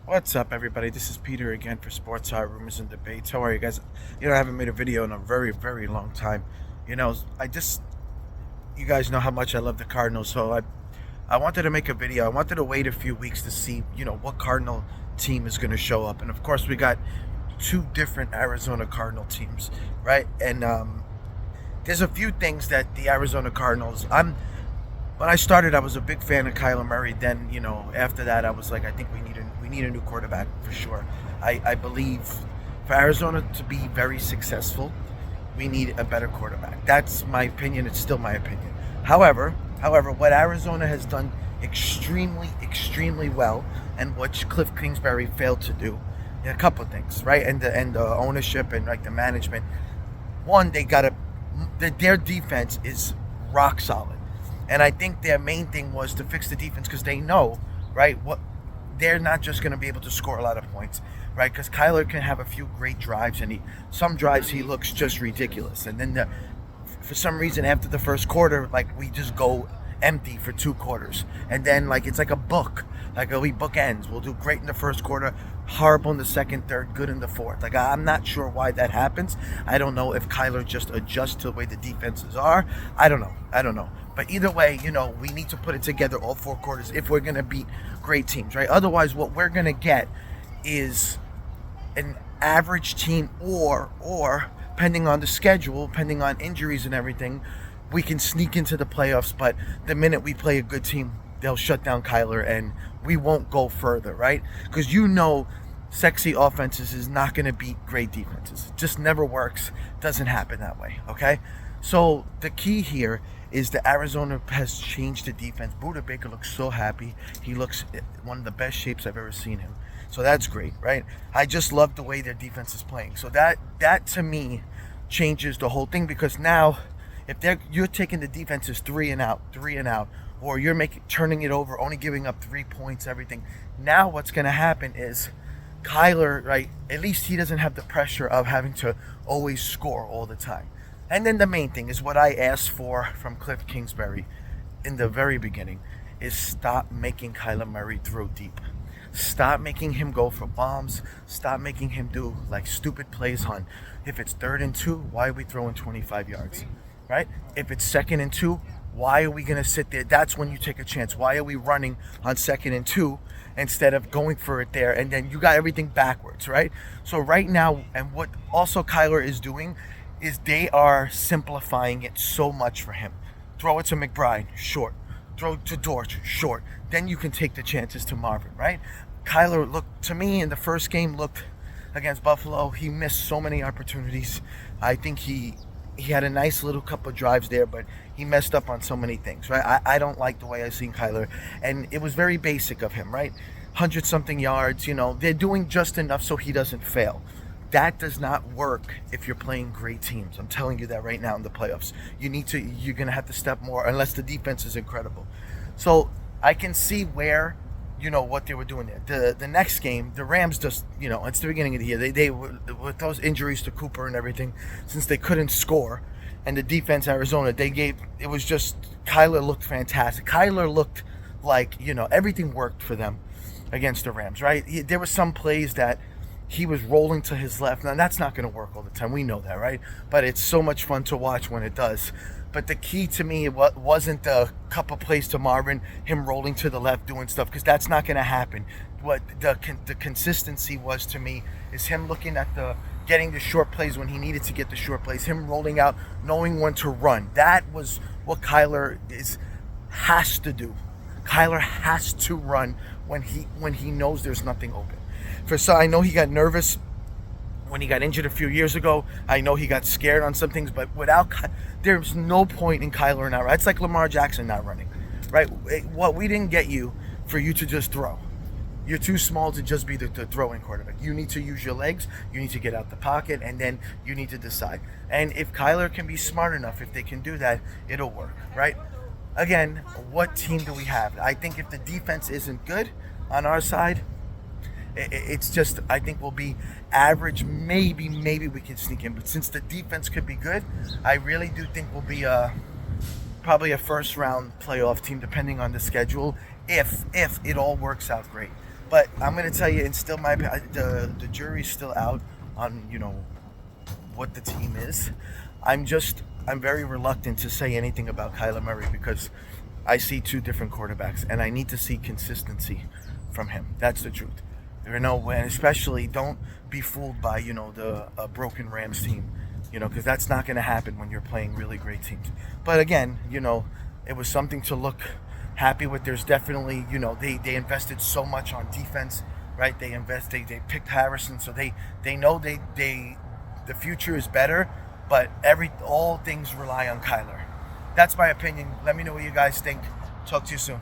What's up, everybody? This is Peter again for Sports Art Rumors and Debates. How are you guys? I haven't made a video in a very, very long time. You know, I just, you guys know how much I love the Cardinals, so I wanted to make a video. I wanted to wait a few weeks to see, what Cardinal team is going to show up. And of course, we got two different Arizona Cardinal teams, right? And there's a few things that the Arizona Cardinals, when I started, I was a big fan of Kyler Murray. Then, after that, I was like, I think we need a new quarterback for sure. I believe for Arizona to be very successful, we need a better quarterback. That's my opinion. It's still my opinion. However, what Arizona has done extremely, extremely well, and what Cliff Kingsbury failed to do, a couple of things, right? And the ownership and like the management. One, their defense is rock solid. And I think their main thing was to fix the defense because they know, right, what they're not just going to be able to score a lot of points, right? Because Kyler can have a few great drives, and some drives he looks just ridiculous. And then for some reason after the first quarter, like we just go empty for two quarters, and then like it's like a book, like we book ends. We'll do great in the first quarter, horrible in the second, third, good in the fourth. Like I'm not sure why that happens. I don't know if Kyler just adjusts to the way the defenses are. I don't know. But either way, we need to put it together all four quarters if we're gonna beat great teams, right? Otherwise, what we're gonna get is an average team, or depending on the schedule, depending on injuries and everything, we can sneak into the playoffs. But the minute we play a good team, they'll shut down Kyler and we won't go further, right? Because sexy offenses is not going to beat great defenses. It just never works. Doesn't happen that way, okay? So the key here is that Arizona has changed the defense. Buda Baker looks so happy. He looks one of the best shapes I've ever seen him. So that's great, right? I just love the way their defense is playing. So that to me changes the whole thing, because now if you're taking the defenses three and out, or you're turning it over, only giving up 3 points, everything. Now what's going to happen is Kyler, right? At least he doesn't have the pressure of having to always score all the time. And then the main thing is what I asked for from Cliff Kingsbury in the very beginning is stop making Kyler Murray throw deep. Stop making him go for bombs. Stop making him do like stupid plays on. If it's 3rd and 2, why are we throwing 25 yards? Right? If it's 2nd and 2, why are we going to sit there? That's when you take a chance. Why are we running on 2nd and 2 instead of going for it there? And then you got everything backwards, right? So right now, and what also Kyler is doing is they are simplifying it so much for him. Throw it to McBride, short. Throw to Dortch, short. Then you can take the chances to Marvin, right? Kyler looked, to me, in the first game, against Buffalo, he missed so many opportunities. I think he had a nice little couple of drives there, but he messed up on so many things, right? I don't like the way I've seen Kyler, and it was very basic of him, right? 100-something yards, they're doing just enough so he doesn't fail. That does not work if you're playing great teams. I'm telling you that right now in the playoffs. You're going to have to step more unless the defense is incredible. So I can see where, what they were doing there. The next game, the Rams just, it's the beginning of the year. They were, with those injuries to Cooper and everything, since they couldn't score, and the defense, Arizona, it was just, Kyler looked fantastic. Kyler looked like, everything worked for them against the Rams, right? There were some plays that he was rolling to his left. Now, that's not going to work all the time. We know that, right? But it's so much fun to watch when it does. But the key to me wasn't the couple plays to Marvin, him rolling to the left, doing stuff, because that's not going to happen. What the consistency was to me is him looking at getting the short plays when he needed to get the short plays, him rolling out, knowing when to run. That was what Kyler has to do. Kyler has to run when he knows there's nothing open. I know he got nervous when he got injured a few years ago. I know he got scared on some things, but there's no point in Kyler not running. It's like Lamar Jackson not running, right? We didn't get you for you to just throw. You're too small to just be the throwing quarterback. You need to use your legs. You need to get out the pocket, and then you need to decide. And if Kyler can be smart enough, if they can do that, it'll work, right? Again, what team do we have? I think if the defense isn't good on our side, it's just, I think we'll be average. Maybe we can sneak in. But since the defense could be good, I really do think we'll be probably a first round playoff team, depending on the schedule, if it all works out great. But I'm gonna tell you, and still the jury's still out on what the team is. I'm very reluctant to say anything about Kyler Murray because I see two different quarterbacks, and I need to see consistency from him. That's the truth. And especially don't be fooled by the broken Rams team, because that's not going to happen when you're playing really great teams. But again, it was something to look happy with. There's definitely, they invested so much on defense, right? They picked Harrison, so they know the future is better, but all things rely on Kyler. That's my opinion. Let me know what you guys think. Talk to you soon.